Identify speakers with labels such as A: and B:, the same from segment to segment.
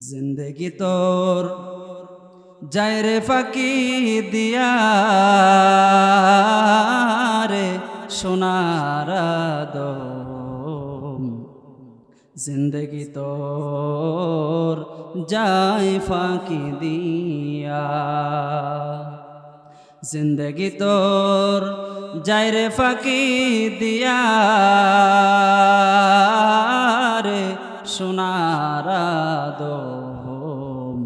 A: জিন্দগি তোর যায় রে ফাঁকি দিয়া রে সোনার দম। জিন্দগি তোর যায় ফাঁকি দিয়া, জিন্দগি তোর যায় রে ফাঁকি দিয়া রে সোনার দম।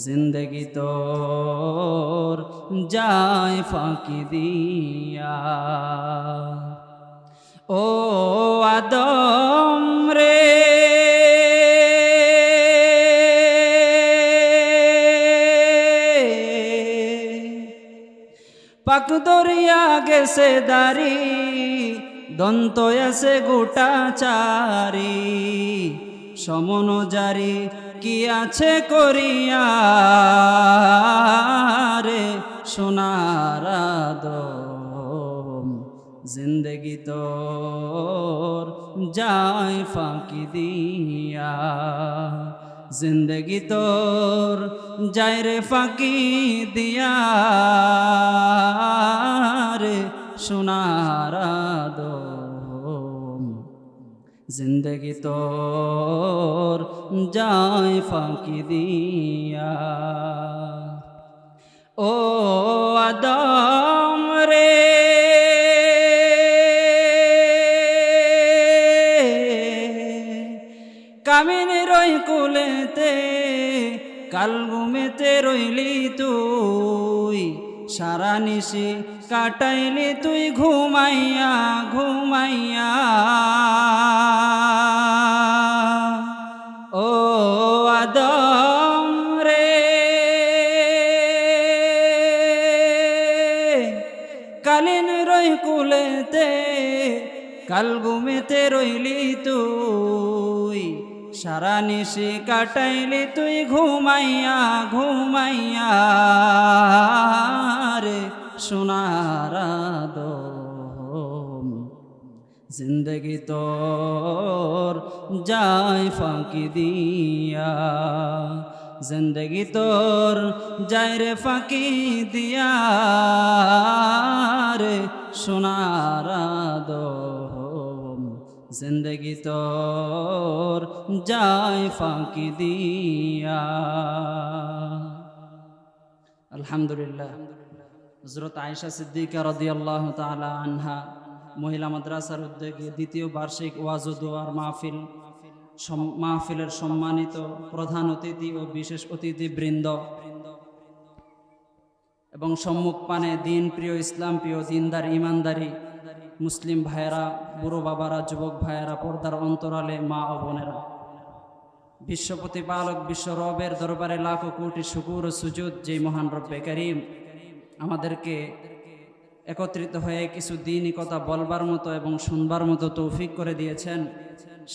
A: জিন্দগি তোর যায় ফাঁকি দিয়া। ও আদম রে পাক দরিয়া গেছে দারি, দন্ত আছে গোটা চারি, সমন জারি কি আছে করিয়া রে সোনার দম। জিন্দগি তোর যায় ফাঁকি দিয়া, জিন্দগি তোর যায় রে ফাঁকি দিয়া রে সোনার দম। জিন্দগি তোর যায় ফাঁকি দিয়া। ও আদম রে কামিনী রই কুলেতে কাল ঘুমেতে রইলি তুই, সারা নিশি কাটাইলি তুই ঘুমাইয়া ঘুমাইয়া। ও আদম রে কালিন রই কুলেতে কাল ঘুমেতে রইলি তুই, সারা নিশি কাটাইলি তুই ঘুমাইয়া ঘুমাইয়া রে সোনার দম। জিন্দগি তোর যায় ফাঁকি দিয়া, জিন্দগি তোর যায় রে ফাঁকি দিয়া রে সোনার দম। জিন্দগি তোর যায় ফাঁকি দিয়া। আলহামদুলিল্লাহ। হযরত আয়েশা সিদ্দিকা রাদিয়াল্লাহু তাআলা আনহা মহিলা মাদ্রাসার উদ্যোগে দ্বিতীয় বার্ষিক ওয়াজ ও দোয়ার মাহফিলের সম্মানিত প্রধান অতিথি ও বিশেষ অতিথিবৃন্দ এবং সম্মুখ পানে দিন প্রিয়, ইসলাম প্রিয়, দিনদার ইমানদারি মুসলিম ভাইয়েরা, বুড়ো বাবারা, যুবক ভাইয়েরা, পর্দার অন্তরালে মা ও বোনেরা, বিশ্ব প্রতিপালক বিশ্ব রবের দরবারে লাখো কোটি শুকুর ও সুজুদ যেই মহান রব্বে কারীম আমাদেরকে একত্রিত হয়ে কিছু দ্বীনি কথা বলবার মতো এবং শুনবার মতো তৌফিক করে দিয়েছেন,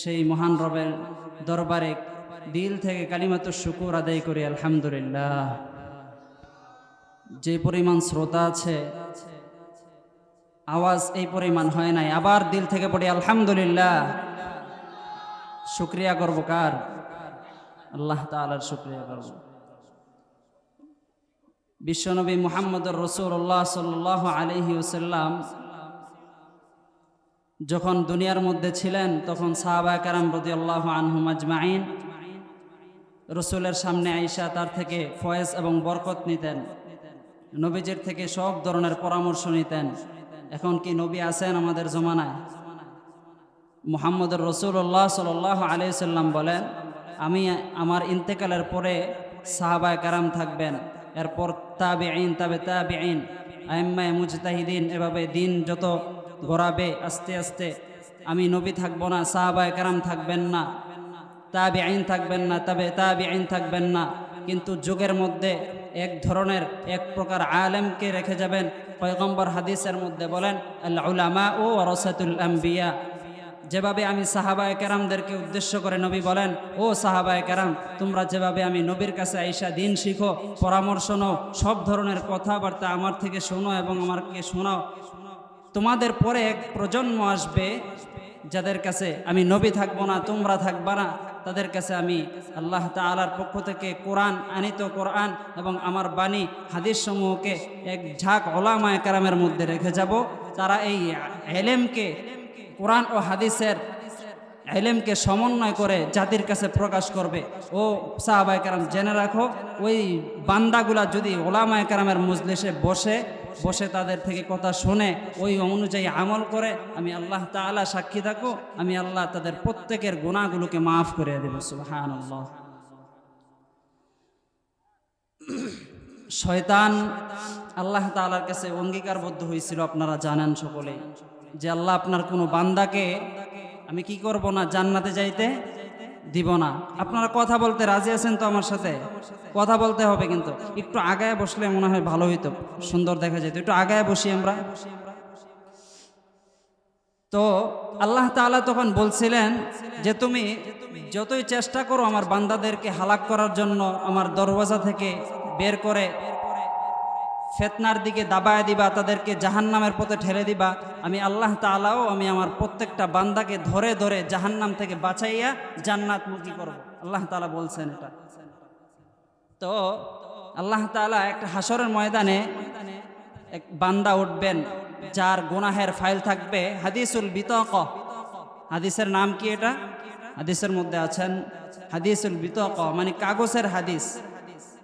A: সেই মহান রবের দরবারে দিল থেকে কালিমাতুশ শুকুর আদায় করি আলহামদুলিল্লাহ। যে পরিমাণ শ্রোতা আছে আওয়াজ এই পরিমাণ হয় নাই, আবার দিল থেকে পড়ি আলহামদুলিল্লাহ। শুকরিয়া করব কার? আল্লাহ তাআলার শুকরিয়া করব। বিশ্বনবী মুহাম্মদুর রাসূলুল্লাহ সাল্লাল্লাহু আলাইহি ওয়াসাল্লাম যখন দুনিয়ার মধ্যে ছিলেন তখন সাহাবায়ে কেরাম রাদিয়াল্লাহু আনহুম আজমাইন রাসূলের সামনে আয়েশা তার থেকে ফয়েজ এবং বরকত নিতেন, নবীজির থেকে সব ধরনের পরামর্শ নিতেন। এখন কি নবী আছেন আমাদের জমানায়? মুহাম্মদুর রাসূলুল্লাহ সাল্লাল্লাহু আলাইহি ওয়াসাল্লাম বলেন, আমি আমার ইন্তেকালের পরে সাহাবায়ে কেরাম থাকবেন, এরপর তাবিঈন, তাবিঈন, আইম্মায়ে মুজতাহিদিন, এভাবে দিন যত গড়াবে আস্তে আস্তে আমি নবী থাকবো না, সাহাবায়ে কেরাম থাকবেন না, তাবিঈন থাকবেন না, তাবিঈন থাকবেন না, কিন্তু যুগের মধ্যে এক ধরনের এক প্রকার আলেমকে রেখে যাবেন। পয়গম্বর হাদিসের মধ্যে বলেন আল উলামা ও ওয়ারাসাতুল আম্বিয়া। যেভাবে আমি সাহাবায়ে কেরামদেরকে উদ্দেশ্য করে নবী বলেন, ও সাহাবায়ে কেরাম, তোমরা যেভাবে আমি নবীর কাছে আইসা দিন শিখো, পরামর্শ নাও, সব ধরনের কথাবার্তা আমার থেকে শোনো এবং আমাকে শোনাও, তোমাদের পরে এক প্রজন্ম আসবে যাদের কাছে আমি নবী থাকবো না, তোমরা থাকবা না, তাদের কাছে আমি আল্লাহ তাআলার পক্ষ থেকে কোরআন আনিত কোরআন এবং আমার বাণী হাদিস সমূহকে এক ঝাঁক উলামায়ে কেরামের মধ্যে রেখে যাব। তারা এই ইলমকে, কোরআন ও হাদিসের ইলমকে সমন্বয় করে জাতির কাছে প্রকাশ করবে। ও সাহাবায়ে কেরাম, জেনে রাখো, ওই বান্দাগুলা যদি উলামায়ে কেরামের মজলিসে বসে তাদের থেকে কথা শুনে ওই অনুযায়ী আমল করে, আমি আল্লাহ তাআলা সাক্ষী থাকো, আমি আল্লাহ তাদের প্রত্যেকের গুনাহগুলোকে মাফ করে দেব। সুবহানাল্লাহ। শয়তান আল্লাহ তাআলার কাছে অঙ্গীকারবদ্ধ হয়েছিল, আপনারা জানেন সকলেই, যে আল্লাহ আপনার কোনো বান্দাকে আমি কি করব না, জান্নাতে যাইতে দিব না। আপনারা কথা বলতে রাজি আছেন তো? আমার সাথে কথা বলতে হবে, কিন্তু একটু আগায় বসলে মনে হয় ভালো হইতো, সুন্দর দেখা যেত। একটু আগায় বসি আমরা। তো আল্লাহ তাআলা তখন বলছিলেন যে তুমি যতই চেষ্টা করো আমার বান্দাদেরকে হালাক করার জন্য, আমার দরওয়াজা থেকে বের করে ফিতনার দিকে দাবায় দিবা, তাদেরকে জাহান্নামের পথে ঠেলে দিবা, আমি আল্লাহ তাআলাও আমি আমার প্রত্যেকটা বান্দাকে ধরে ধরে জাহান্নাম থেকে বাঁচাইয়া জান্নাতমুখী করব। আল্লাহ তাআলা বলছেন এটা। তো আল্লাহ তাআলা একটা হাসরের ময়দানে এক বান্দা উঠবেন যার গুনাহের ফাইল থাকবে হাদিসুল বিতাকা। হাদিসের নাম কি? এটা হাদিসের মধ্যে আছেন হাদিসুল বিতাকা, মানে কাগজের হাদিস।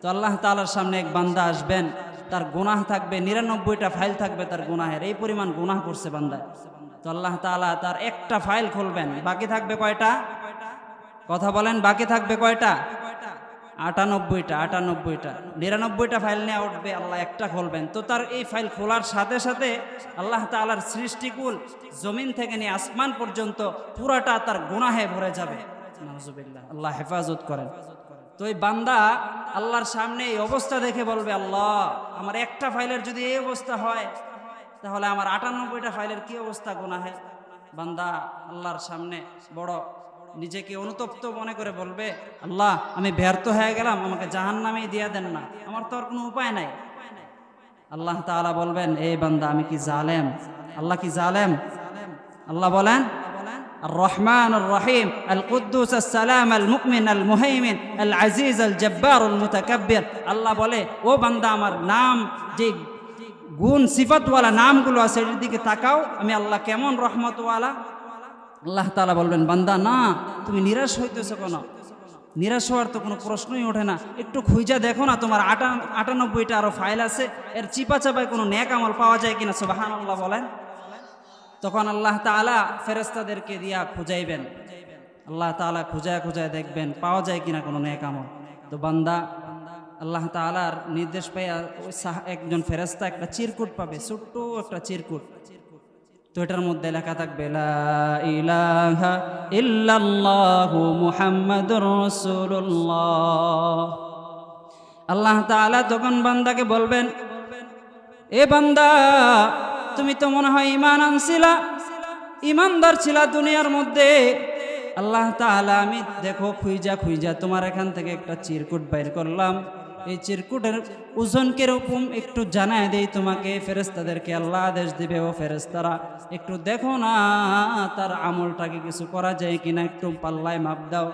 A: তো আল্লাহ তাআলার সামনে এক বান্দা আসবেন, তার গুনাহ থাকবে 99টা ফাইল থাকবে তার গুনাহের, এই পরিমাণ গুনাহ করছে বান্দা। তো আল্লাহ তাআলা তার একটা ফাইল খুলবেন, বাকি থাকবে কয়টা? কথা বলেন, বাকি থাকবে কয়টা? 98টা। 99টা ফাইল নিয়ে উঠবে, আল্লাহ একটা খুলবেন। তো তার এই ফাইল খোলার সাথে সাথে আল্লাহ তাআলার সৃষ্টিকুল জমিন থেকে নিয়ে আসমান পর্যন্ত পুরাটা তার গুনাহে ভরে যাবে। নাউজুবিল্লাহ, আল্লাহ হেফাজত করেন। তো এই বান্দা আল্লাহর সামনে এই অবস্থা দেখে বলবে, আল্লাহ আমার একটা ফাইলের যদি এই অবস্থা হয়, তাহলে আমার 98টা ফাইলের কি অবস্থা গুনাহে। বান্দা আল্লাহর সামনে বড় নিজেকে অনুতপ্ত মনে করে বলবে, আল্লাহ আমি ব্যর্থ হয়ে গেলাম, আমাকে জাহান্নামেই দিয়ে দেন না, আমার তো আর কোনো উপায় নাই। আল্লাহ তাআলা বলবেন, এই বান্দা আমি কি জালেম? আল্লাহ কি জালেম? আল্লাহ বলেন, الرحمن الرحيم القدوس السلام المؤمن المهيمن العزيز الجبار المتكبر। আল্লাহ বলে, ও বান্দা আমার নাম যে গুণ সিফাতওয়ালা নামগুলো আছে এর দিকে তাকাও, আমি আল্লাহ কেমন রহমতওয়ালা। আল্লাহ তাআলা বলবেন, বান্দা না, তুমি নিরাশ হইতেছো কেন? নিরাশ হওয়ার তো কোনো প্রশ্নই ওঠে না। একটু খুঁজা দেখো না, তোমার 98টা আরো ফাইল আছে, এর চিপা চাপায় কোনো নেক আমল পাওয়া যায় কিনা। সুবহানাল্লাহ বলেন। তখন আল্লাহ তাআলা ফেরেশতাদেরকে দিয়া খুঁজাইবেন, আল্লাহ তাআলা খুঁজায় দেখবেন পাওয়া যায় কিনা কোনো নেক আমল। তো বান্দা আল্লাহ তাআলার নির্দেশ পাইয়া ওই একজন ফেরেশতা একটা চিরকুট পাবে, ছোট্ট একটা চিরকুট। তো এটার মধ্যে লেখা থাকবে, লা ইলাহা ইল্লাল্লাহু মুহাম্মাদুর রাসূলুল্লাহ। আল্লাহ তাআলা তখন বান্দাকে বলবেন, এ বান্দা তুমি তো মনে হয় ঈমান আনছিলা, ঈমানদার ছিলা দুনিয়ার মধ্যে। আল্লাহ তাআলা আমি দেখো খুঁজা তোমার এখান থেকে একটা চিরকুট বাইর করলাম। এই চিরকুটের ওজন কিরকম একটু জানায় দেই তোমাকে। ফেরেশতাদেরকে আল্লাহ আদেশ দিবে, ও ফেরেশতারা একটু দেখো না তার আমলটাকে কিছু করা যায় কিনা, একটু পাল্লায় মাপ দাও।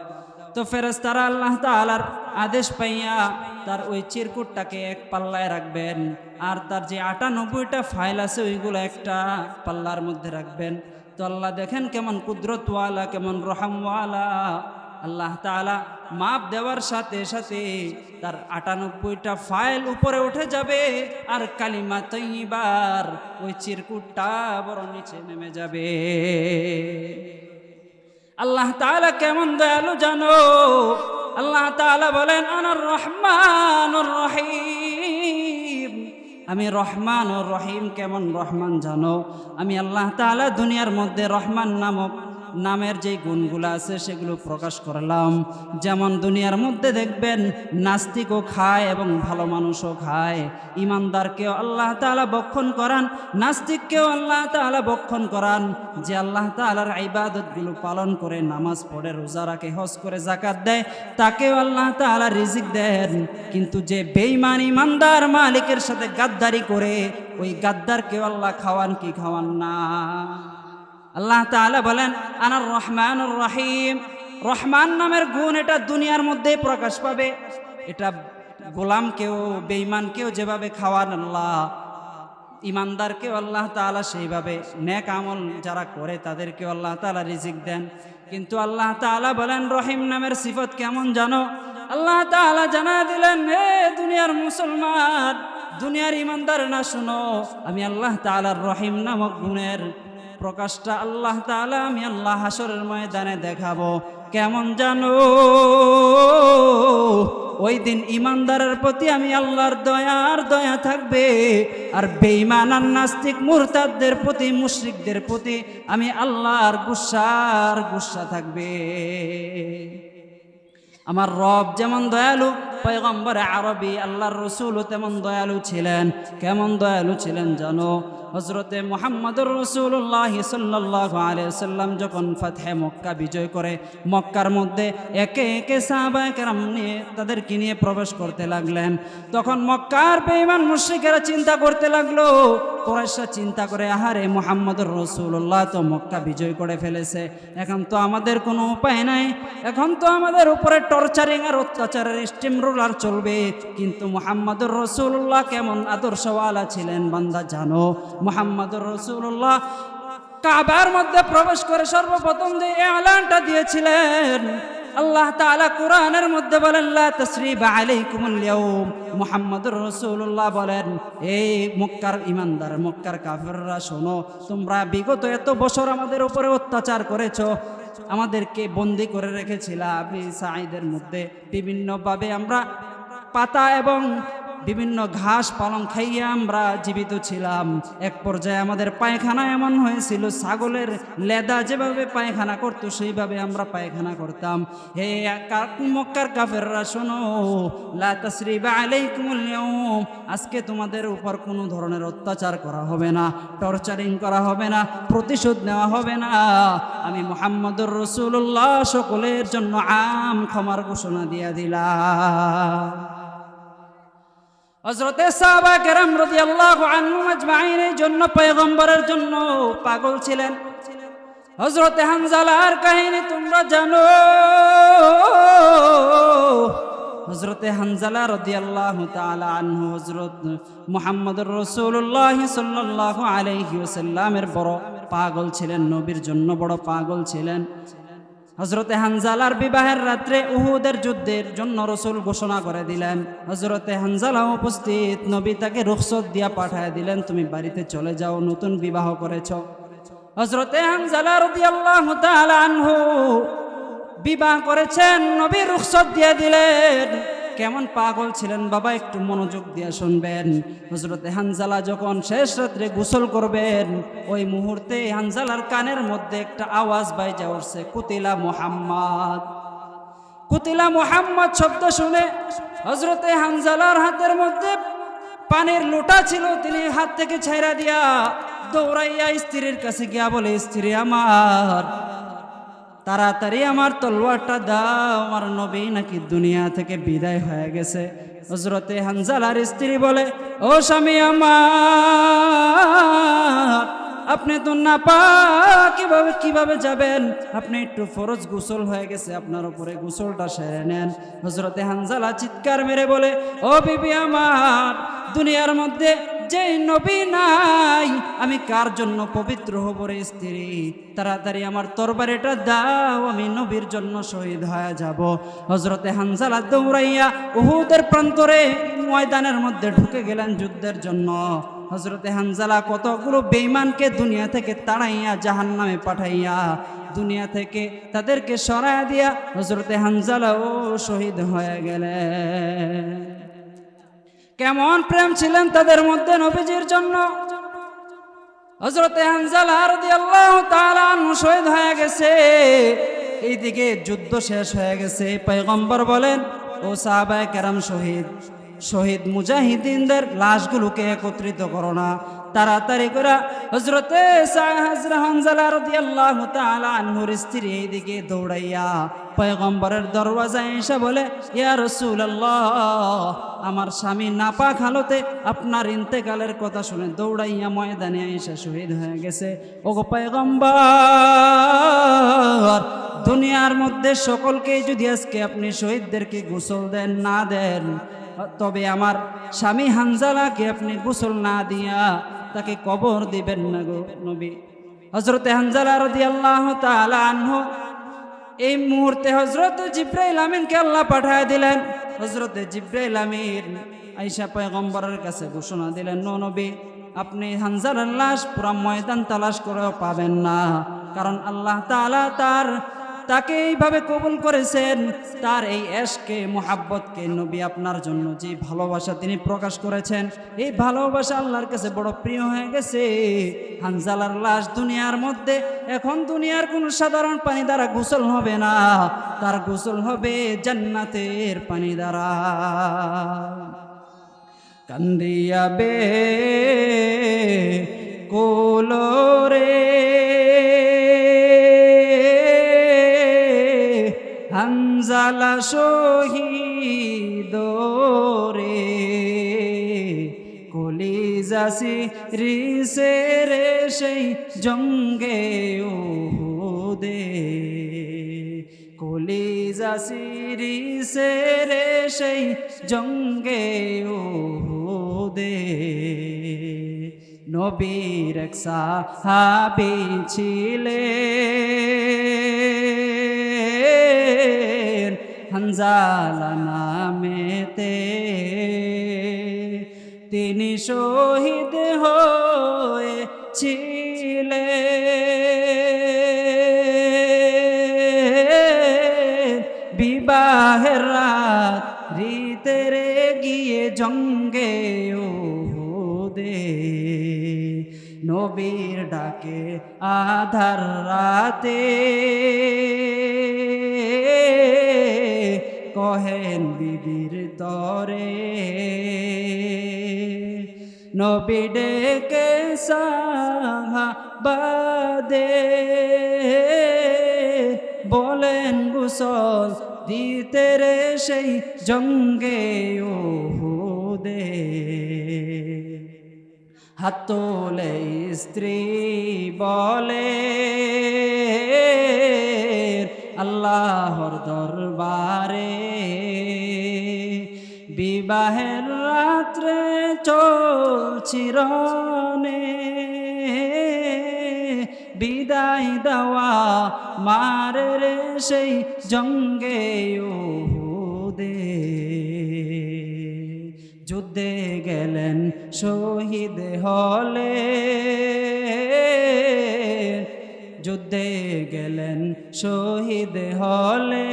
A: তো ফেরেশতারা আল্লাহ তাআলার আদেশ পাইয়া তার ওই চিরকুটটাকে এক পাল্লায় রাখবেন, আর তার যে 98টা ফাইল আছে ওইগুলো একটা পাল্লার মধ্যে রাখবেন। তো আল্লাহ দেখেন কেমন কুদরতওয়ালা, কেমন রহমওয়ালা। আল্লাহ তাআলা মাপ দেওয়ার সাথে সাথে তার 98টা ফাইল উপরে উঠে যাবে, আর কালিমা তাইয়্যিবার ওই চিরকুটটা বড় নিচে নেমে যাবে। আল্লাহ তাআলা কেমন দয়ালু জানো? আল্লাহ তাআলা বলেন, আনার রহমানুর রহিম, আমি রহমান ও রহিম। কেমন রহমান জানো? আমি আল্লাহ তাআলা দুনিয়ার মধ্যে রহমান নামক নামের যে গুণগুলো আছে সেগুলো প্রকাশ করলাম। যেমন দুনিয়ার মধ্যে দেখবেন নাস্তিকও খায় এবং ভালো মানুষও খায়। ইমানদারকেও আল্লাহ তাআলা বক্ষণ করান, নাস্তিককেও আল্লাহ তাআলা বক্ষণ করান। যে আল্লাহ তাআলার ইবাদতগুলো পালন করে, নামাজ পড়ে, রোজা রাখে, হজ করে, যাকাত দেয়, তাকেও আল্লাহ তাআলা রিজিক দেন। কিন্তু যে বেঈমান ইমানদার মালিকের সাথে গাদ্দারি করে, ওই গাদ্দারকেও আল্লাহ খাওয়ান কি খাওয়ান না? আল্লাহ তাআলা বলেন আনার রহমানুর রহিম, রহমান নামের গুণ এটা দুনিয়ার মধ্যেই প্রকাশ পাবে। এটা গোলামকেও বেঈমানকেও যেভাবে খাওয়ান আল্লাহ, ইমানদারকেও আল্লাহ তাআলা সেইভাবে, নেক আমল যারা করে তাদেরকেও আল্লাহ তাআলা রিজিক দেন। কিন্তু আল্লাহ তাআলা বলেন রহিম নামের সিফত কেমন জানো? আল্লাহ তাআলা জানা দিলেন, হে দুনিয়ার মুসলমান, দুনিয়ার ইমানদার না, শুনো, আমি আল্লাহ তাআলার রহিম নামক গুণের প্রকাশটা আল্লাহ তাআলা আমি আল্লাহ হাসরের ময়দানে দেখাবো। কেমন জানো? ওই দিন ইমানদারের প্রতি আমি আল্লাহর দয়া থাকবে, আর বেঈমান আর নাস্তিক মুরতাদদের প্রতি, মুশরিকদের প্রতি আমি আল্লাহর গুসা থাকবে। আমার রব যেমন দয়ালু, পয়গম্বর আরবি আল্লাহর রসুলও তেমন দয়ালু ছিলেন। কেমন দয়ালু ছিলেন জানো? হযরতে মুহাম্মদুর রাসূলুল্লাহ সাল্লাল্লাহু আলাইহি ওয়াসাল্লাম যখন ফাতহে মক্কা বিজয় করে, মক্কার মধ্যে একে একে সাহাবায়ে কেরাম নিয়ে তাদেরকে নিয়ে প্রবেশ করতে লাগলেন। তখন মক্কার বেঈমান মুশরিকেরা চিন্তা করতে লাগলো, কুরাইশরা চিন্তা করে, আহারে মুহাম্মদুর রাসূলুল্লাহ তো মক্কা বিজয় করে ফেলেছে, এখন তো আমাদের কোনো উপায় নাই, এখন তো আমাদের উপরে টর্চারিং আর অত্যাচারের স্টিম রোলার চলবে। কিন্তু মুহাম্মদুর রাসূলুল্লাহ কেমন আদর্শওয়ালা ছিলেন বান্দা জানো? মুহাম্মদুর রাসূলুল্লাহ কাবার মধ্যে প্রবেশ করে সর্বপ্রথম যে এলানটা দিয়েছিলেন, আল্লাহ তাআলা কোরআনের মধ্যে বলেন লা তাসরিবা আলাইকুমুল ইয়াউম। মুহাম্মদুর রাসূলুল্লাহ বলেন, এই মক্কার ইমানদার, মক্কার কাফেররা, শোনো, তোমরা বিগত এত বছর আমাদের উপরে অত্যাচার করেছো, আমাদেরকে বন্দী করে রেখেছিলা আবি সাঈদের মধ্যে, বিভিন্নভাবে আমরা পাতা এবং বিভিন্ন ঘাস পালং খাইয়ে আমরা জীবিত ছিলাম। এক পর্যায়ে আমাদের পায়খানা এমন হয়েছিল, ছাগলের লেদা যেভাবে পায়খানা করতো সেইভাবে আমরা পায়খানা করতাম। হে মক্কার কাফেররা, শোনো, লা তাসরিবা আলাইকুমুল ইয়াউম, আজকে তোমাদের উপর কোনো ধরনের অত্যাচার করা হবে না, টর্চারিং করা হবে না, প্রতিশোধ নেওয়া হবে না। আমি মুহাম্মদুর রাসূলুল্লাহ সকলের জন্য আম ক্ষমার ঘোষণা দিয়ে দিলাম। হযরতে সাহাবা কেরাম রাদিয়াল্লাহু আনহুম আজমাইন এই জন্য পয়গম্বরের জন্য পাগল ছিলেন। হযরতে হানজালার কাহিনী তোমরা জানো। হযরতে হানজালা রাদিয়াল্লাহু তাআলা আনহু হযরত মুহাম্মদুর রাসূলুল্লাহ সাল্লাল্লাহু আলাইহি ওয়াসাল্লামের বড় পাগল ছিলেন, নবীর জন্য বড় পাগল ছিলেন। হযরতে হানজালার বিবাহের রাত্রে উহুদের যুদ্ধের জন্য রাসূল ঘোষণা করে দিলেন। হযরতে হানজালা উপস্থিত, নবী তাকে রুখসত দিয়া পাঠিয়ে দিলেন, তুমি বাড়িতে চলে যাও, নতুন বিবাহ করেছো। হযরতে হানজালা রাদিয়াল্লাহু তাআলা আনহু বিবাহ করেছেন, নবী রুখসত দিয়ে দিলেন। কেমন পাগল ছিলেন বাবা, একটু মনোযোগ দিয়ে শুনবেন। হযরতে হানজালা যখন শেষ রাত্রে গোসল করবেন, ওই মুহূর্তে হানজালার কানের মধ্যে একটা আওয়াজ বাইজা উঠছে, কুতিলা মুহাম্মদ। কুতিলা মুহাম্মদ শব্দ শুনে হযরতে হানজালার হাতের মধ্যে পানির লোটা ছিল, তিনি হাত থেকে ছাইরা দিয়া দৌড়াইয়া স্ত্রীর কাছে গিয়া বলে, স্ত্রী আমার, তাড়াতাড়ি আমার তলোয়ারটা দাও, আমার নবী নাকি দুনিয়া থেকে বিদায় হয়ে গেছে। হযরতে হানজালার স্ত্রী বলে, ও স্বামী আমার, আপনি তো না কিভাবে যাবেন, আপনি একটু ফরজ গোসল হয়ে গেছে, আপনার উপরে গোসলটা সেরে নেন। হযরতে হানজালা চিৎকার মেরে বলে, ও বিবি আমার, দুনিয়ার মধ্যে যে নবী নাই, আমি কার জন্য পবিত্র হব রে স্ত্রী, তাড়াতাড়ি আমার তরবারিটা দাও, আমি নবীর জন্য শহীদ হয়ে যাব। হযরতে হানজালা দৌড়াইয়া উহুদের প্রান্তরে ময়দানের মধ্যে ঢুকে গেলেন যুদ্ধের জন্য। হযরতে হানজালা কতগুলো বেঈমানকে দুনিয়া থেকে তাড়াইয়া জাহান্নামে পাঠাইয়া, দুনিয়া থেকে তাদেরকে সরাইয়া দিয়া হযরতে হানজালাও শহীদ হয়ে গেলেন। কেমন প্রেম ছিলেন তাদের মধ্যে নবীজির জন্য। হযরতে হানজালা রাদিয়াল্লাহু তাআলা আনহু শহীদ হয়ে গেছে, এইদিকে যুদ্ধ শেষ হয়ে গেছে। পয়গম্বর বলেন, ও সাহাবায়ে কেরাম, শহীদ মুজাহিদিনদের লাশগুলোকে একত্রিত করো না, তাড়াতাড়ি করে হযরতে হযরত হানজালা রাদিয়াল্লাহু তাআলা আনহুর স্ত্রী এইদিকে দৌড়াইয়া পয়গম্বরের দরওয়াজায় এসে বলে, ইয়া রাসূলুল্লাহ, আমার স্বামী নাপাক হালতে আপনার ইন্তেকালের কথা শুনে দৌড়াইয়া ময়দানে এসে শহীদ হয়ে গেছে। ওগো পয়গম্বর, দুনিয়ার মধ্যে সকলকে যদি আজকে আপনি শহীদদেরকে গোসল দেন না দেন, তবে আমার স্বামী হানজালাকে আপনি গোসল না দিয়া তাকে কবর দিবেন না গো নবী। হযরতে হানজালা রাদিয়াল্লাহু তাআলা আনহু এই মুহূর্তে হযরত জিবরাইল আমিনকে আল্লাহ পাঠায় দিলেন। হযরতে জিবরাইল আমিন আয়েশা পয়গম্বরের কাছে ঘোষণা দিলেন, নবী, আপনি হানজালার লাশ পুরা ময়দান তালাশ করেও পাবেন না, কারণ আল্লাহ তাআলা তাকে এইভাবে কবুল করেছেন। তার এই এশকে মোহাব্বতকে নবী আপনার জন্য যে ভালোবাসা তিনি প্রকাশ করেছেন, এই ভালোবাসা আল্লাহর কাছে বড় প্রিয় হয়ে গেছে। হানজালার লাশ দুনিয়ার মধ্যে এখন দুনিয়ার কোনো সাধারণ পানি দ্বারা গোসল হবে না, তার গোসল হবে জান্নাতের পানি দ্বারা। কান্দিয়া বে কোলরে হানজালা শহীদ রে, কলিজাসি রিসে রে সেই জঙ্গে উহুদে, কলিজাসি রিসে রে সেই জঙ্গে উহুদে। নবীর এক সাহাবী ছিলেন হানজালা নামেতে, তিনি শহীদ হয়েছিলেন বিবাহের রাত রিতেরে গিয়ে জঙ্গে উহুদে। নবীর ডাকে আধার রাতে কহেন বিবির তরে, নবী ডেকে সাহাবাদে বলেন গোসল দিতে রে সেই জঙ্গে উহুদে। হাত তোলে স্ত্রী বলে আল্লাহর দরবারে, বিবাহের রাত্রে চলছি রনে, বিদায় দেওয়া মারে রে সেই জঙ্গে উহুদে। যুদ্ধে গেলেন শহীদ হলে, যুদ্ধে গেলেন শহীদ হলে,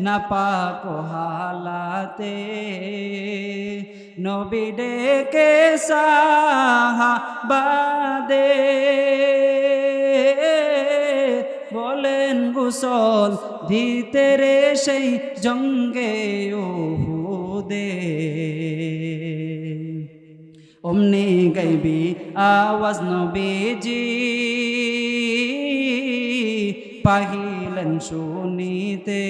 A: নাপাক হালাতে নবী ডেকে সাহাবাদে বলেন গোসল দিতে রে সেই জঙ্গে উহুদে। অমনি গাইবি আওয়াজ নবীজি পাহিলেন শুনিতে,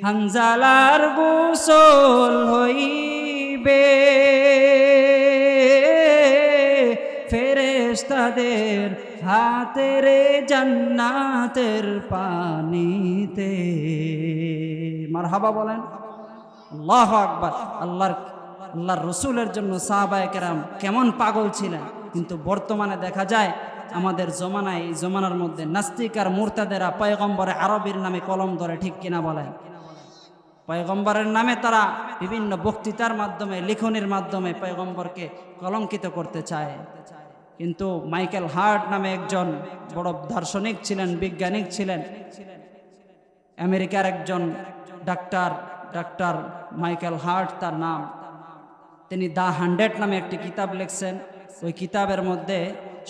A: হানজালার গোসল হইবে ফেরেশতাদের হাতে রে জান্নাতের পানিতে। মারহাবা বলেন, আল্লাহু আকবার। আল্লাহর রসুলের জন্য সাহাবায়ে কেরাম কেমন পাগল ছিলেন। কিন্তু বর্তমানে দেখা যায় আমাদের জমানায়, এই জমানার মধ্যে নাস্তিক আর মুরতাদেরা পয়গম্বরে আরবির নামে কলম ধরে, ঠিক কিনা বলেন? পয়গম্বরের নামে তারা বিভিন্ন বক্তৃতার মাধ্যমে, লিখনের মাধ্যমে পয়গম্বরকে কলঙ্কিত করতে চায়। কিন্তু মাইকেল হার্ট নামে একজন বড় দার্শনিক ছিলেন, বিজ্ঞানিক ছিলেন, আমেরিকার একজন ডাক্তার মাইকেল হার্ট তার নাম। তিনি দ্য 100 নামে একটি কিতাব লিখছেন। ওই কিতাবের মধ্যে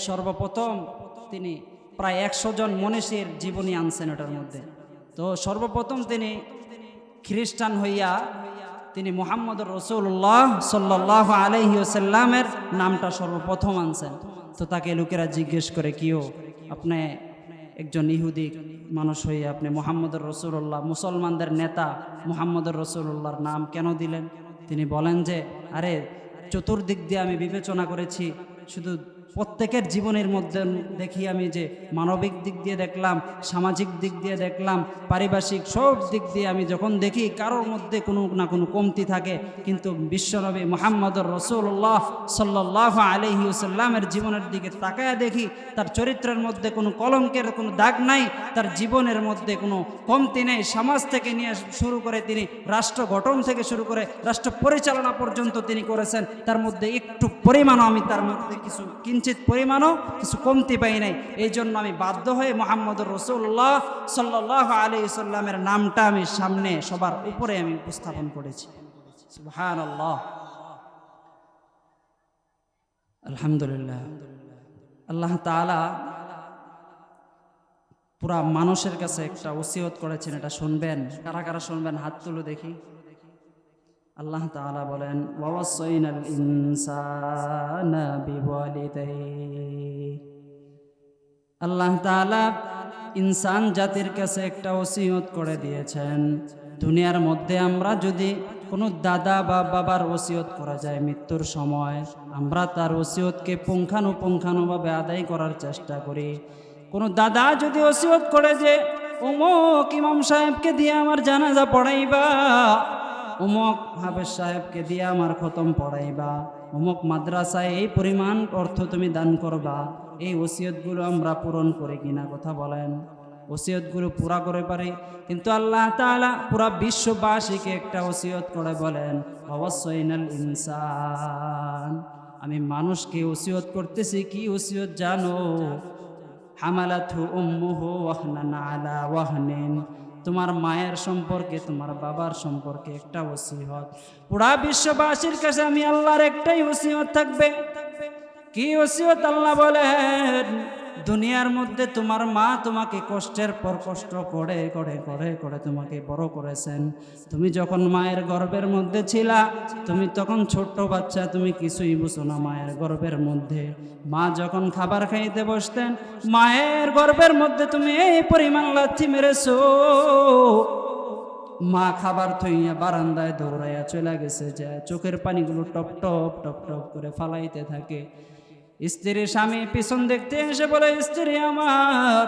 A: সর্বপ্রথম তিনি প্রায় 100 জন মনীষীর জীবনী আনছেন ওটার মধ্যে। তো সর্বপ্রথম তিনি খ্রিস্টান হইয়া তিনি মুহাম্মদুর রাসূলুল্লাহ সাল্লাল্লাহু আলাইহি ওয়াসাল্লামের নামটা সর্বপ্রথম আনছেন। তো তাকে লোকেরা জিজ্ঞেস করে, কিও আপনি একজন ইহুদি মানুষ হয়ে আপনি মুহাম্মদুর রাসূলুল্লাহ, মুসলমানদের নেতা মুহাম্মদুর রাসূলুল্লাহর নাম কেন দিলেন? তিনি বলেন যে, আরে চতুর্দিক দিয়ে আমি বিবেচনা করেছি, শুধু প্রত্যেকের জীবনের মধ্যে দেখি আমি যে মানবিক দিক দিয়ে দেখলাম, সামাজিক দিক দিয়ে দেখলাম, পারিপার্শ্বিক সব দিক দিয়ে আমি যখন দেখি কারোর মধ্যে কোনো না কোনো কমতি থাকে, কিন্তু বিশ্বনবী মুহাম্মদুর রাসূলুল্লাহ সাল্লাল্লাহু আলাইহি ওয়াসাল্লামের জীবনের দিকে তাকায়া দেখি তার চরিত্রের মধ্যে কোনো কলঙ্কের কোনো দাগ নাই, তার জীবনের মধ্যে কোনো কমতি নেই। সমাজ থেকে নিয়ে শুরু করে তিনি রাষ্ট্র গঠন থেকে শুরু করে রাষ্ট্র পরিচালনা পর্যন্ত তিনি করেছেন, তার মধ্যে একটু পরিমাণও আমি তার মধ্যে কিছু কিঞ্চিত পরিমাণও কিছু কমতি পাই নাই। এই জন্য আমি বাধ্য হয়ে মুহাম্মদুর রাসূলুল্লাহ সাল্লাল্লাহু আলাইহি ওয়াসাল্লামের নামটা আমি সামনে সবার উপরে আমি উপস্থাপন করেছি। সুবহানাল্লাহ, আলহামদুলিল্লাহ। আল্লাহ তাআলা পুরা মানুষের কাছে একটা ওসিয়ত করেছেন, এটা শুনবেন। কারা কারা শুনবেন হাত তুলো দেখি। আল্লাহ তাআলা বলেন, ওয়াসাইনাল ইনসানা বিওয়ালিদাইহি। আল্লাহ তাআলা ইনসান জাতির কাছে একটা ওসিয়ত করে দিয়েছেন। দুনিয়ার মধ্যে আমরা যদি কোনো দাদা বা বাবার ওসিয়ত করা যায় মৃত্যুর সময়, আমরা তার ওসিয়তকে পুঙ্খানুপুঙ্খানুভাবে আদায় করার চেষ্টা করি। কোনো দাদা যদি ওসিয়ত করে যে অমুক ইমাম সাহেবকে দিয়ে আমার জানাজা পড়াইবা, অমুক হাফেজ সাহেবকে দিয়ে আমার খতম পড়াইবা, অমুক মাদ্রাসায় এই পরিমাণ অর্থ তুমি দান করবা, এই ওসিয়তগুলো আমরা পূরণ করি কিনা? কথা বলেন। ওসিয়তগুলো পুরা করে পারি, কিন্তু আল্লাহ তাআলা পুরা বিশ্ববাসীকে একটা ওসিয়ত করে বলেন, ওয়াসাইনাল ইনসান। আমি মানুষকে ওসিয়ত করতেছি, কি ওসিয়ত জানো? হামালাতহু উম্মুহু ওয়াহনান আলা ওয়াহনিন। তোমার মায়ের সম্পর্কে, তোমার বাবার সম্পর্কে একটা ওসিয়ত। পুরা বিশ্ববাসীর কাছে আমি আল্লাহর একটাই ওসিয়ত থাকবে। কি ওসিয়ত? আল্লাহ বলেন, দুনিয়ার মধ্যে তোমার মা তোমাকে কষ্টের পর কষ্ট করে করে করে করে তোমাকে বড় করেছেন। তুমি যখন মায়ের গর্ভের মধ্যে ছিলা, তুমি তখন ছোট্ট বাচ্চা, তুমি কিছুই বুঝো না মায়ের গর্ভের মধ্যে। মা যখন খাবার খাইতে বসতেন, মায়ের গর্ভের মধ্যে তুমি এই পরিমাণ লাথি মেরেছো, মা খাবার থইয়া বারান্দায় দৌড়াইয়া চলে গেছে, যে চোখের পানিগুলো টপ টপ টপ টপ করে ফালাইতে থাকে। স্ত্রীর স্বামী পিছন দেখতে এসে বলে, স্ত্রী আমার,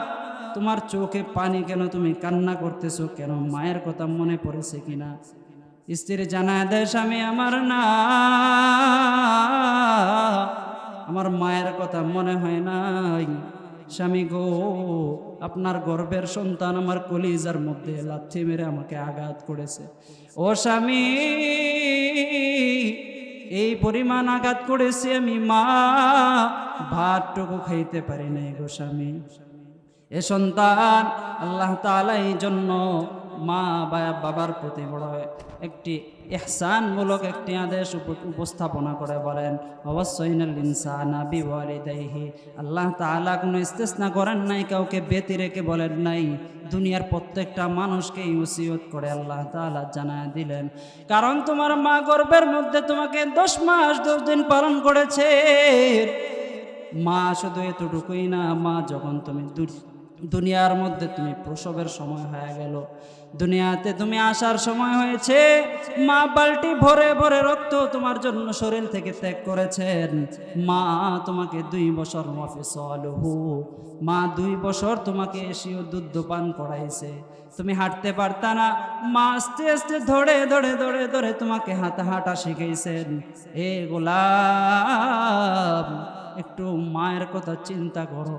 A: তোমার চোখে পানি কেন? তুমি কান্না করতেছো কেন? মায়ের কথা মনে পড়েছে কিনা? স্ত্রী জানায় দেয়, স্বামী আমার না, আমার মায়ের কথা মনে হয় নাই। স্বামী গো, আপনার গর্ভের সন্তান আমার কলিজার মধ্যে লাথি মেরে আমাকে আঘাত করেছে। ও স্বামী, এই পরিমাণ আঘাত করেছি আমি, মা ভাতটুকু খাইতে পারি নাই গো স্বামী। এ সন্তান, আল্লাহ তাআলা এই জন্য মা বা বাবার প্রতি বড় একটি ইহসানমূলক একটি আদেশ উপস্থাপনা করে বলেন, ওয়াসাইনাল ইনসানা বিওয়ালিদাইহি। আল্লাহ তাআলা কোনো ইস্তেসনা করেন নাই, কাউকে ব্যতি রেখে বলেন নাই। দুনিয়ার প্রত্যেকটা মানুষকে ওসিয়ত করে আল্লাহ তাআলা জানায় দিলেন। কারণ তোমার মা গর্ভের মধ্যে তোমাকে 10 মাস 10 দিন পালন করেছে। মা শুধু এতটুকুই না, মা যখন তুমি দুনিয়ার মধ্যে তুমি প্রসবের সময় হয়ে গেল, দুনিয়াতে তুমি আসার সময় হয়েছে, মা বালতি ভরে ভরে রক্ত তোমার জন্য শরীর থেকে ত্যাগ করেছেন। মা তোমাকে 2 বছর মাফিসালহু, মা 2 বছর তোমাকে এসিও দুধ পান করাইছে। তুমি হাঁটতে পারতা না, মা আস্তে আস্তে ধরে ধরে ধরে ধরে তোমাকে হাঁটা শিখাইছেন। এ গোলাম, একটু মায়ের কথা চিন্তা করো।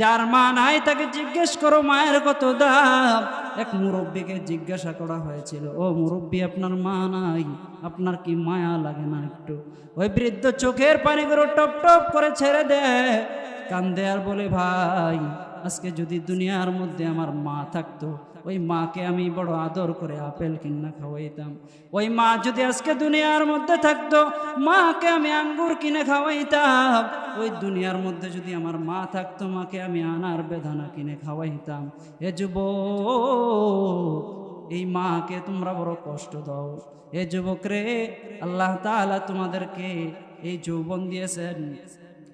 A: যার মা নাই তাকে জিজ্ঞেস করো মায়ের কত দাম। এক মুরব্বীকে জিজ্ঞাসা করা হয়েছিল, ও মুরব্বী, আপনার মা নাই, আপনার কি মায়া লাগে না একটু? ওই বৃদ্ধ চোখের পানিগুলো টপ টপ করে ছেড়ে দেয়, কান্দে আর বলে, ভাই, আজকে যদি দুনিয়ার মধ্যে আমার মা থাকতো, ওই মাকে আমি বড় আদর করে আপেল কিনা খাওয়াইতাম। ওই মা যদি আজকে দুনিয়ার মধ্যে থাকতো, মাকে আমি আঙ্গুর কিনে খাওয়াইতাম। ওই দুনিয়ার মধ্যে যদি আমার মা থাকতো, মাকে আমি আনার বেদানা কিনে খাওয়াইতাম। এ যুবক, এই মাকে তোমরা বড় কষ্ট দাও। এ যুবক রে, আল্লাহ তাআলা তোমাদেরকে এই যৌবন দিয়েছেন,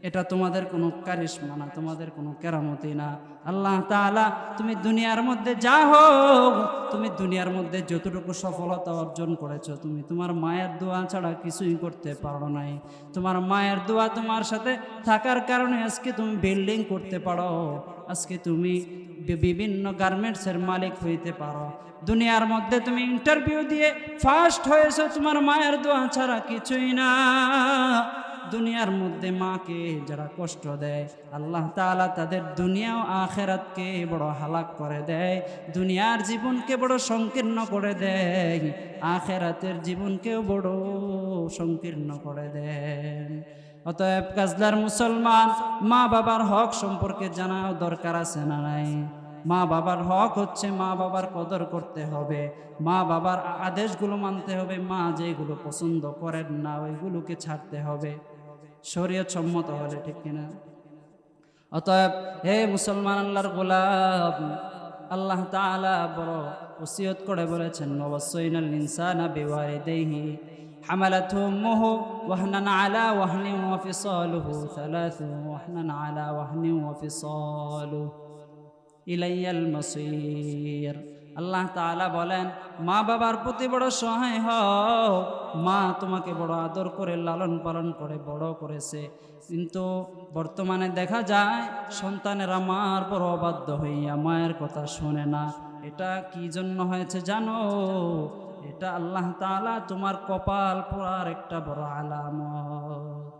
A: এটা তোমাদের কোনো কারিশমা না, তোমাদের কোনো কেরামতি না। আল্লাহ তাআলা তুমি দুনিয়ার মধ্যে যা হোক, তুমি দুনিয়ার মধ্যে যতটুকু সফলতা অর্জন করেছো, তুমি তোমার মায়ের দোয়া ছাড়া কিছুই করতে পারো নাই। তোমার মায়ের দোয়া তোমার সাথে থাকার কারণে আজকে তুমি বিল্ডিং করতে পারো, আজকে তুমি বিভিন্ন গার্মেন্টসের মালিক হইতে পারো। দুনিয়ার মধ্যে তুমি ইন্টারভিউ দিয়ে ফার্স্ট হয়েছো, তোমার মায়ের দোয়া ছাড়া কিছুই না। দুনিয়ার মধ্যে মাকে যারা কষ্ট দেয়, আল্লাহ তাআলা তাদের দুনিয়া ও আখিরাতকে বড় হালাক করে দেয়, দুনিয়ার জীবনকে বড় সংকীর্ণ করে দেয়, আখিরাতের জীবনকেও বড় সংকীর্ণ করে দেয়। অতএব কাজলার মুসলমান, মা বাবার হক সম্পর্কে জানাও দরকার আছে না নাই? মা বাবার হক হচ্ছে মা বাবার কদর করতে হবে, মা বাবার আদেশগুলো মানতে হবে, মা যেগুলো পছন্দ করেন না ওইগুলোকে ছাড়তে হবে, শরীয়ত সম্মত হলে, ঠিক কিনা? অতএব হে মুসলমান আল্লাহর গোলাম, আল্লাহ তাআলা বড় ওসিয়ত করে বলেছেন, ওয়াসাইনাল ইনসানা বিওয়ালিদাইহি হামালাতহু উম্মুহু ওয়াহনান আলা ওয়াহনিন ওয়া ফিসালুহু 30 ওয়াহনান আলা ওয়াহনিন ওয়া ফিসালুহু ইলাইয়াল মাসির। আল্লাহ তাআলা বলেন, মা বাবার প্রতি বড় সহায় হও। মা তোমাকে বড় আদর করে লালন পালন করে বড় করেছে, কিন্তু বর্তমানে দেখা যায় সন্তানেরা মার বড় অবাধ্য হইয়া মায়ের কথা শোনে না। এটা কি জন্য হয়েছে জানো? এটা আল্লাহ তাআলা তোমার কপাল পোড়ার একটা বড় আলামত।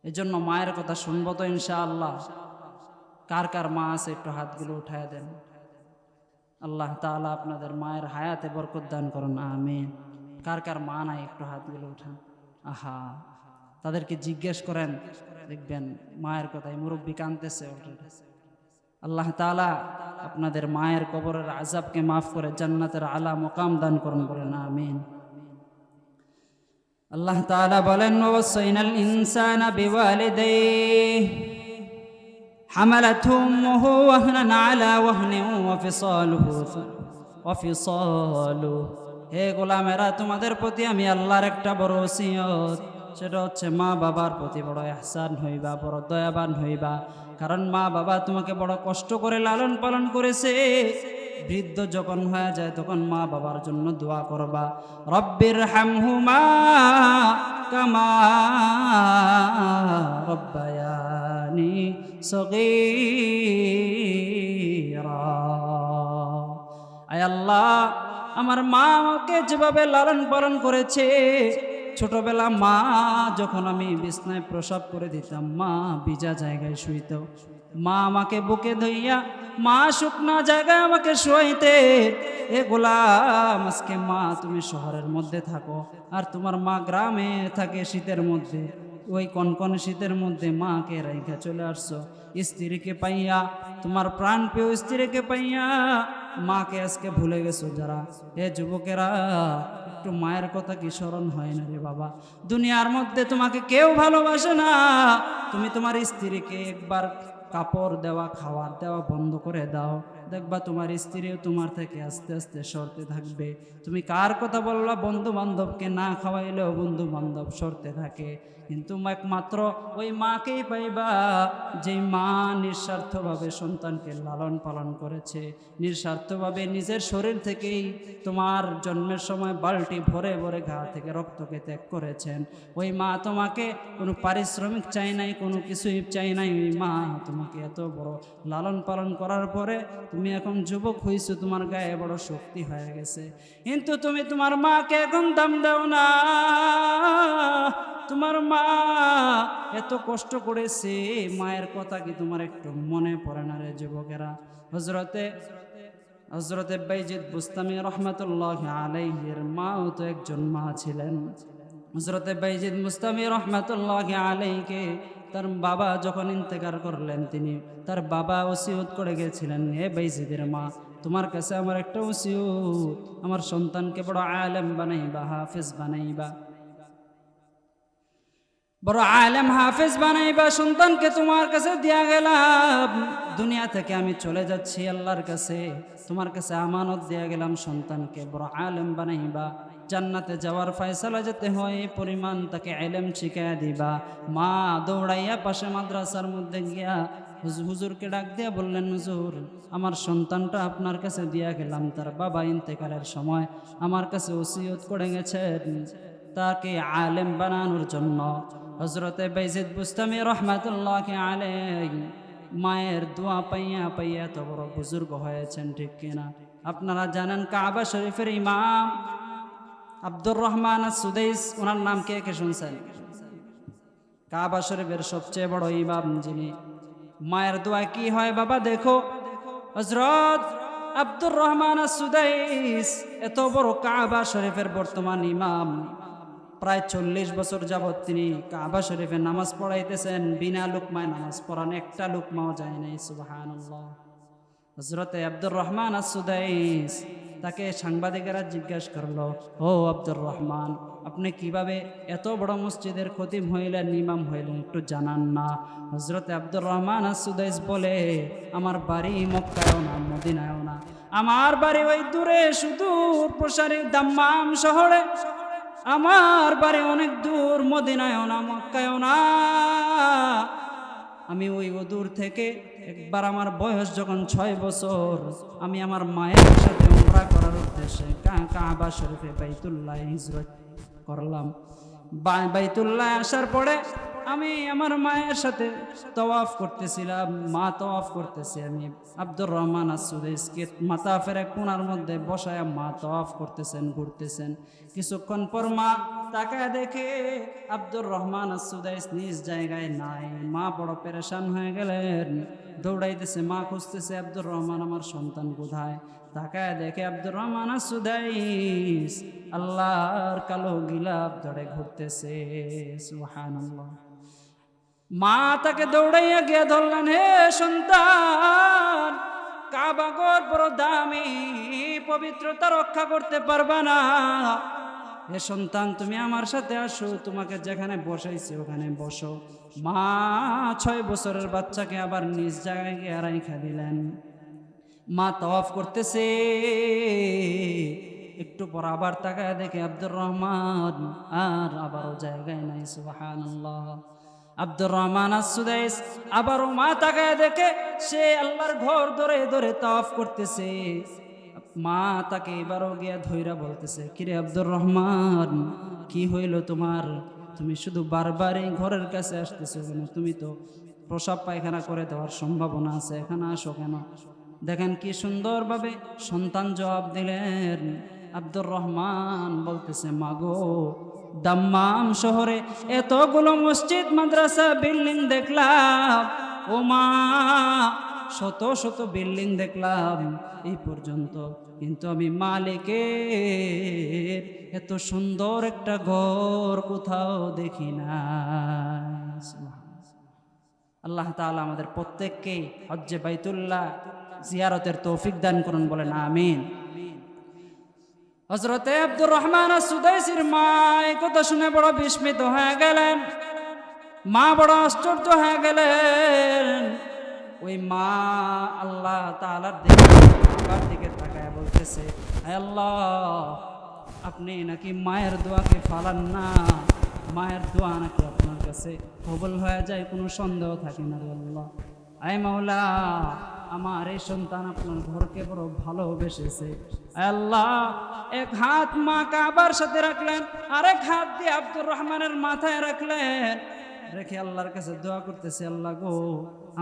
A: এজন্য মায়ের কথা শুনবো তো ইনশাআল্লাহ। কার কার মা আছে একটু হাতগুলো উঠায় দেন। আল্লাহ তাআলা আপনাদের মায়ের হায়াতে বরকত দান করুন, আমিন। কার কার মা নাই একটু হাতগুলো উঠান। আহা, তাদেরকে জিজ্ঞেস করেন, দেখবেন মায়ের কথায় মুরব্বী কাঁদতেছে। আল্লাহ তাআলা আপনাদের মায়ের কবরের আযাবকে মাফ করে জান্নাতের আলা মুকাম দান করুন, বলেন আমিন। আল্লাহ তাআলা বলেন, ওয়াসাইনাল ইনসানা বিওয়ালিদাইহি হামালাতহু উম্মুহু ওয়াহনান আলা ওয়াহনিন ওয়া ফিসালুহু। হে গোলামেরা, তোমাদের প্রতি আমি আল্লাহর একটা বড় ওসিয়ত, সেটা হচ্ছে মা বাবার প্রতি বড় ইহসান হইবা, বড় দয়াবান হইবা। কারণ মা বাবা তোমাকে বড় কষ্ট করে লালন পালন করেছে। বৃদ্ধ যখন হয়ে যায় তখন মা বাবার জন্য দোয়া করবা, রব্বির হামহুমা কামা রব্বায়ানি সগীরা। আয় আল্লাহ, আমার মা আমাকে যেভাবে লালন পালন করেছে, ছোটবেলা মা যখন আমি বিছনায় প্রসব করে দিতাম, মা ভিজা জায়গায় শুইত, মা আমাকে বুকে ধইয়া মা শুকনা জায়গায় আমাকে শোয়াইতে। এ গোলাম, আজকে মা তুমি শহরের মধ্যে থাকো আর তোমার মা গ্রামে থাকে শীতের মধ্যে, ওই কনকন শীতের মধ্যে মাকে রাইখা চলে আসছো। স্ত্রীকে পাইয়া, তোমার প্রাণ প্রিয় স্ত্রীকে পাইয়া মাকে আজকে ভুলে গেছো যারা। এ যুবকেরা, একটু মায়ের কথা কি স্মরণ হয় না রে বাবা? দুনিয়ার মধ্যে তোমাকে কেউ ভালোবাসে না, তুমি তোমার স্ত্রীকে একবার কাপড় দেওয়া খাবার দেওয়া বন্ধ করে দাও, দেখবা তোমার স্ত্রীও তোমার থেকে আস্তে আস্তে সরতে থাকবে। তুমি কার কথা বললা? বন্ধু বান্ধবকে না খাওয়াইলেও বন্ধু বান্ধব সরতে থাকে, কিন্তু একমাত্র ওই মাকেই পাইবা যেই মা নিঃস্বার্থভাবে সন্তানকে লালন পালন করেছে, নিঃস্বার্থভাবে নিজের শরীর থেকেই তোমার জন্মের সময় বালতি ভরে ভরে ঘা থেকে রক্তকে ত্যাগ করেছেন। ওই মা তোমাকে কোনো পারিশ্রমিক চাই নাই, কোনো কিছুই চাই নাই। ওই মা তোমাকে এত বড় লালন পালন করার পরে তুমি এখন যুবক হইছো, তোমার গায়ে বড় শক্তি হয়ে গেছে, কিন্তু তুমি তোমার মাকে এখন দাম দাও না। তোমার মা এত কষ্ট করেছে, মায়ের কথা কি তোমার একটু মনে পড়ে না রে যুবকেরা? হযরতে বাইজিদ বুস্তামি রহমাতুল্লাহি আলাইহির মাও তো একজন মা ছিলেন। হযরতে বাইজিদ বুস্তামি রহমাতুল্লাহি আলাইহিকে তার বাবা যখন ইন্তেকাল করলেন, তিনি তার বাবা ওসিয়ত করে গেছিলেন, হে বাইজিদের মা, তোমার কাছে আমার একটা ওসিয়ত, আমার সন্তানকে বড় আলেম বানাইবা, হাফেজ বানাইবা। বড় আলেম হাফেজ বানাইবা, সন্তানকে তোমার কাছে দিয়া গেলাম, দুনিয়া থেকে আমি চলে যাচ্ছি আল্লাহর কাছে, তোমার কাছে আমানত দিয়া গেলাম সন্তানকে, বড় আলেম বানাইবা, জান্নাতে যাওয়ার ফয়সালা যেতে হয় এই পরিমাণ তাকে ইলম শিখাইয়া দিবা। মা দৌড়াইয়া পাশে মাদ্রাসার মধ্যে গিয়া হুজুরকে ডাক দিয়া বললেন, হুজুর আমার সন্তানটা আপনার কাছে দিয়া গেলাম, তার বাবা ইন্তেকালের সময় আমার কাছে ওসিয়ত করে গেছেন তাকে আলেম বানানোর জন্য। হযরতে বাইজিদ বুস্তামি রহমাতুল্লাহি আলাইহি মায়ের দোয়া পাইয়া পাইয়া তো বড় বুজুর্গ হয়েছেন, ঠিক কিনা? আপনারা জানেন কাবা শরীফের ইমাম আব্দুর রহমান আস-সুদাইস, ওনার নাম কে কে শুনছেন? কাবা শরীফের সবচেয়ে বড় ইমাম যিনি, মায়ের দোয়া কি হয় বাবা দেখো। হযরত আব্দুর রহমান আস-সুদাইস এত বড় কাবা শরীফের বর্তমান ইমাম, প্রায় 40 বছর যাবৎ তিনি কাবা শরীফে নামাজ পড়াইতেছেন, বিনা লুকমায় নামাজ পড়ান, একটা লুকমাও যায় নাই। সুবহানাল্লাহ। হযরতে আব্দুর রহমান আস-সুদাইস, তাকে সাংবাদিকেরা জিজ্ঞাসা করলো, ও আব্দুর রহমান, আপনি কিভাবে এত বড় মসজিদের খতিব হইলেন, ইমাম হইলেন, একটু জানান না? হযরতে আব্দুর রহমান আস-সুদাইস বলে, আমার বাড়ি মক্কায়ও না মদিনায়ও না, আমার বাড়ি ওই দূরে সুদূর প্রসারী দাম্মাম শহরে, আমার বাড়ি অনেক দূর, মদিনায়ও না মক্কায়ও না। আমি ওই দূর থেকে একবার আমার বয়স যখন 6 বছর, আমি আমার মায়ের সাথে উমরা করার উদ্দেশ্যে কাবা শরীফে বাইতুল্লাহ হিজরত করলাম। বাইতুল্লাহ আসার পরে আমি আমার মায়ের সাথে তওয়াফ করতেছিলাম, মা তওয়াফ করতেছে, আমি আব্দুর রহমান আস-সুদাইসকে মাতাফের এক কোণার মধ্যে বসায় মা তওয়াফ করতেছেন, ঘুরতেছেন। কিছুক্ষণ পর মা তাকায় দেখে আব্দুর রহমান আস-সুদাইস নিজ জায়গায় নাই। মা বড় পেরেশান হয়ে গেলেন, দৌড়াইতেছে, মা খুঁজতেছে আব্দুর রহমান আমার সন্তান কোথায়। তাকায় দেখে আব্দুর রহমান আস-সুদাইস আল্লাহর কালো গিলাফ ধরে ঘুরতেছে। সুবহানাল্লাহ। মা তাকে দৌড়াইয়া গিয়ে ধরলেন, হে সন্তান, কাবা ঘর বড় দামি, পবিত্রতা রক্ষা করতে পারবা না। হে সন্তান, তুমি আমার সাথে আসো, তোমাকে যেখানে বসাইছি ওখানে বসো। মা 6 বছরের বাচ্চাকে আবার নিজ জায়গায় গিয়ে রাইখা দিলেন। মা তওয়াফ করতেছে, একটু পর আবার তাকায় দেখে আব্দুর রহমান আর আবারও জায়গায় নাই। সুবহানাল্লাহ। আব্দুর রহমান আস-সুদাইস আবারও মা তাকায় দেখে সে আল্লাহর ঘর ধরে ধরে তওয়াফ করতেছে। মা তাকে এবারও গিয়া ধইরা বলতেছে, কিরে আব্দুর রহমান, কি হইল তোমার? তুমি শুধু বারবার এই ঘরের কাছে আসতেছো কেন? তুমি তো প্রসাব পায়খানা করে দেওয়ার সম্ভাবনা আছে, এখানে আসো কেন? দেখেন কি সুন্দরভাবে সন্তান জবাব দিলেন। আব্দুর রহমান বলতেছে, মাগো, দাম্মাম শহরে এতগুলো মসজিদ, মাদ্রাসা, বিল্ডিং দেখলাম, ও মা, শত শত বিল্ডিং দেখলাম এই পর্যন্ত, কিন্তু আমি মালিকের এত সুন্দর একটা ঘর কোথাও দেখি না। আল্লাহ তাআলা আমাদের প্রত্যেককেই হজ্জে বাইতুল্লাহ জিয়ারতের তৌফিক দান করুন, বলেন আমিন। হযরতে আব্দুর রহমান আস-সুদাইসির মা এই কথা শুনে বড় বিস্মিত হয়ে গেলেন, মা বড় আশ্চর্য হয়ে গেলেন। ওই মা আল্লাহ তাআলার দিকে তাকায় বলতেছে, হে আল্লাহ, আপনি নাকি মায়ের দোয়াকে ফালান না, মায়ের দোয়া নাকি আপনার কাছে কবুল হয়ে যায়, কোনো সন্দেহ থাকে না রে আল্লাহ। আয় মাওলা, আমার এই সন্তান আপনার ঘরকে বড় ভালোবেসেছে। আল্লাহ, এক হাত মা কাবার সাথে রাখলেন, আরেক হাত দিয়ে আব্দুর রহমানের মাথায় রাখলেন, রেখে আল্লাহর কাছে দোয়া করতেছে, আল্লাহ গো,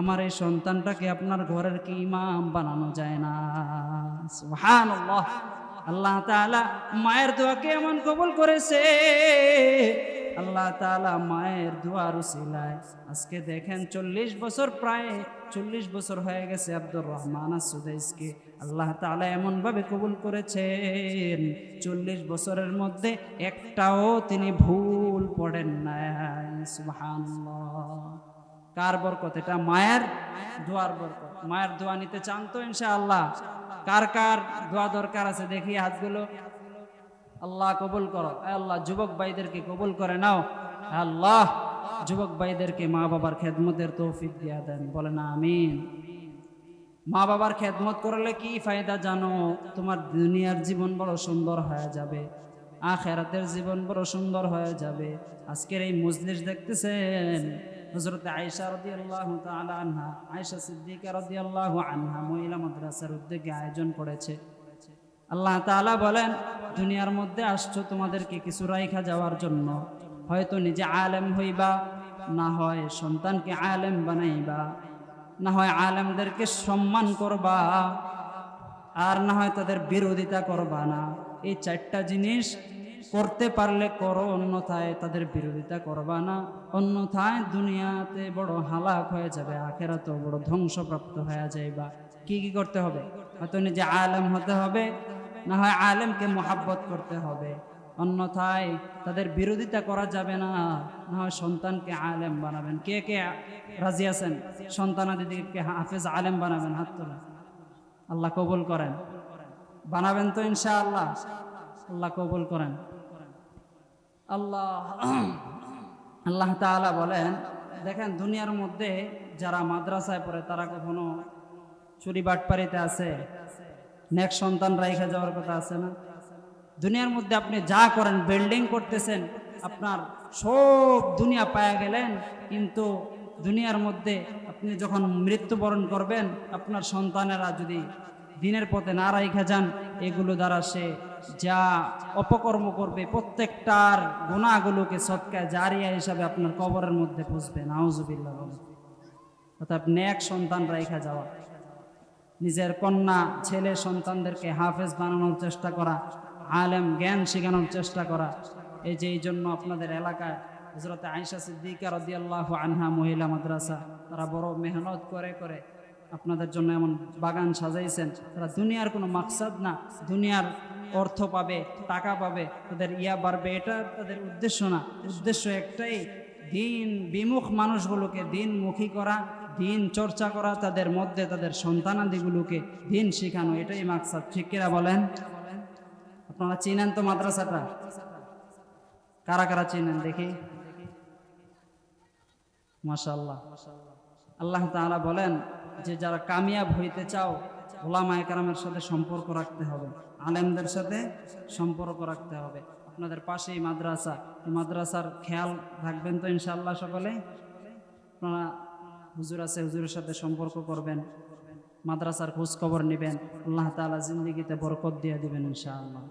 A: আমার এই সন্তানটাকে আপনার ঘরের কি ইমাম বানানো যায় না? সুবহানাল্লাহ। আল্লাহ তাআলা মায়ের দোয়াকে এমন কবুল করেছে। আল্লাহ তাআলা মায়ের দোয়ার উসিলায় আজকে দেখেন 40 বছর, প্রায় 40 বছর হয়ে গেছে আব্দুর রহমান আস-সুদাইসকে আল্লাহ তাআলা এমন ভাবে কবুল করেছেন, 40 বছরের মধ্যে একটাও তিনি ভুল পড়েন নাই। সুবহানাল্লাহ। কার বরকত? এটা মায়ের দোয়ার বরকত। মায়ের দোয়া নিতে চান তো ইনশাআল্লাহ? কার কার দোয়া দরকার আছে দেখি হাতগুলো। আল্লাহ কবুল করো, আল্লাহ যুবক ভাইদেরকে কবুল করে নাও। আল্লাহ যুবক ভাইদেরকে মা বাবার খেদমতের তৌফিক দিয়া দেন, বলেন আমিন। মা বাবার খেদমত করলে কি ফায়দা জানো? তোমার দুনিয়ার জীবন বড় সুন্দর হয়ে যাবে, আখিরাতের জীবন বড় সুন্দর হয়ে যাবে। আজকের এই মজলিস দেখতেছেন, হযরত আয়েশা রাদিয়াল্লাহু তাআলা আনহা, আয়েশা সিদ্দিকা রাদিয়াল্লাহু আনহা মহিলা মাদ্রাসার উদ্যোগে আয়োজন করেছে। আল্লাহ তাআলা বলেন, দুনিয়ার মধ্যে আসছো তোমাদেরকে কিছু রাইখা যাওয়ার জন্য। হয়তো নিজে আলেম হইবা, না হয় সন্তানকে আলেম বানাইবা, না হয় আলেমদেরকে সম্মান করবা, আর না হয় তাদের বিরোধিতা করবা না। এই চারটা জিনিস করতে পারলে করো, অন্যথায় তাদের বিরোধিতা করবা না। অন্যথায় দুনিয়াতে বড় হালাক হয়ে যাবে, আখিরাতেও বড় ধ্বংসপ্রাপ্ত হয়ে যাইবা। কি কি করতে হবে? হয়তো নিজে আলেম হতে হবে, না হয় আলেমকে মোহাব্বত করতে হবে, অন্যথায় তাদের বিরোধিতা করা যাবে না। না হয় সন্তানকে আলেম বানাবেন। কে কে রাজি আছেন সন্তানাদিকে হাফেজ আলেম বানাবেন? হাত তোলেন। আল্লাহ কবুল করেন। বানাবেন তো ইনশাআল্লাহ? আল্লাহ কবুল করেন। আল্লাহ তাআলা বলেন, দেখেন দুনিয়ার মধ্যে যারা মাদ্রাসায় পড়ে তারা কখনো চুরি বাটপারিতে আছে? নেক সন্তান রাইখা যাওয়ার কথা আছে না? দুনিয়ার মধ্যে আপনি যা করেন, বিল্ডিং করতেছেন, আপনার সব দুনিয়া পায়া গেলেন, কিন্তু দুনিয়ার মধ্যে আপনি যখন মৃত্যুবরণ করবেন, আপনার সন্তানেরা যদি দিনের পথে না রাইখা যান, এগুলো দ্বারা সে যা অপকর্ম করবে প্রত্যেকটার গুনাহগুলোকে সদকা জারিয়া হিসাবে আপনার কবরের মধ্যে পুষবে। নাউজুবিল্লাহ। অর্থাৎ নেক সন্তান রাইখা যাওয়া, নিজের কন্যা ছেলে সন্তানদেরকে হাফেজ বানানোর চেষ্টা করা, আলেম জ্ঞান শেখানোর চেষ্টা করা। এই জন্য আপনাদের এলাকায় হযরত আয়েশা সিদ্দিকা রাদিয়াল্লাহু আনহা মহিলা মাদ্রাসা, তারা বড় মেহনত করে করে আপনাদের জন্য এমন বাগান সাজাইছেন। তারা দুনিয়ার কোনো মাকসাদ না, দুনিয়ার অর্থ পাবে, টাকা পাবে, তাদের ইয়া বাড়বে, এটা তাদের উদ্দেশ্য না। উদ্দেশ্য একটাই, দিন বিমুখ মানুষগুলোকে দিনমুখী করা, দিন চর্চা করা, তাদের মধ্যে তাদের সন্তানাদিগুলোকে দিন শেখানো, এটাই মাকসাদ। ঠিক কিনা বলেন? আপনারা চিনেন তো মাদ্রাসাটা? কারা কারা চিনেন দেখি? মাশাআল্লাহ। আল্লাহ তাআলা বলেন যে যারা কামিয়াব হইতে চাও, উলামায়ে কেরামের সাথে সম্পর্ক রাখতে হবে, আলেমদের সাথে সম্পর্ক রাখতে হবে। আপনাদের পাশেই মাদ্রাসা, এই মাদ্রাসার খেয়াল রাখবেন তো ইনশাআল্লাহ সকলে? আপনারা হুজুর আছে, হুজুরের সাথে সম্পর্ক করবেন, মাদ্রাসার খোঁজ খবর নেবেন, আল্লাহ তাআলা জিন্দেগিতে বরকত দিয়ে দিবেন ইনশাআল্লাহ।